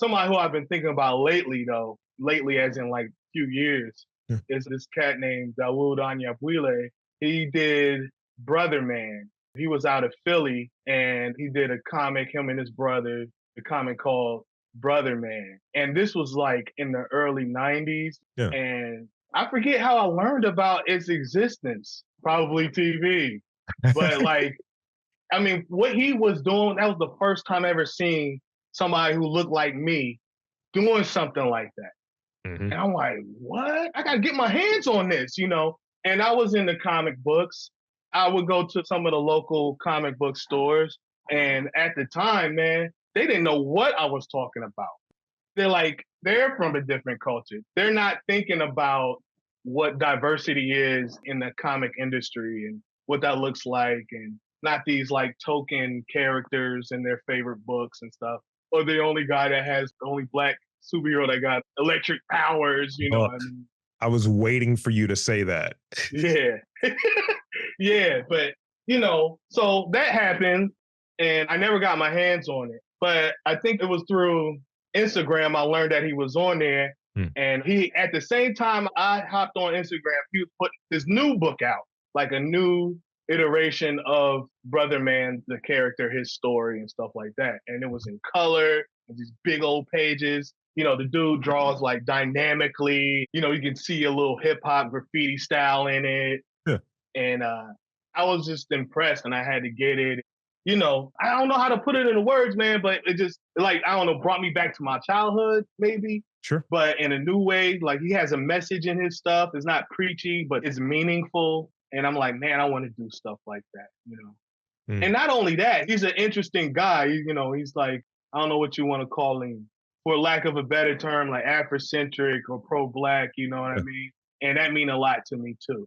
somebody who I've been thinking about lately, though, lately as in like few years, Yeah. is this cat named Dawood Anyabwile. He did Brotherman. He was out of Philly and he did a comic, him and his brother, the comic called Brotherman. And this was like in the early 90s. Yeah. And I forget how I learned about its existence, probably TV. But like, I mean, what he was doing, that was the first time I ever seen somebody who looked like me doing something like that. Hmm. And I'm like, what? I got to get my hands on this, you know? And I was in the comic books. I would go to some of the local comic book stores. And at the time, man, they didn't know what I was talking about. They're like, they're from a different culture. They're not thinking about what diversity is in the comic industry and what that looks like, and not these like token characters in their favorite books and stuff. Or the only guy that has the only black superhero that got electric powers, you know Oh, what I mean? I was waiting for you to say that. Yeah. Yeah. But, you know, so that happened and I never got my hands on it. But I think it was through Instagram I learned that he was on there. Hmm. And he, at the same time I hopped on Instagram, he was putting his new book out, like a new iteration of Brotherman, the character, his story, and stuff like that. And it was in color, these big old pages. You know, the dude draws like dynamically. You know, you can see a little hip hop graffiti style in it. Yeah. And I was just impressed and I had to get it. You know, I don't know how to put it into words, man, but it just, like, I don't know, brought me back to my childhood, maybe, Sure. but in a new way. Like, he has a message in his stuff. It's not preachy, but it's meaningful. And I'm like, man, I want to do stuff like that, you know? Mm. And not only that, he's an interesting guy. You know, he's like, I don't know what you want to call him, for lack of a better term, like Afrocentric or pro-black, you know what I Yeah. mean? And that mean a lot to me too.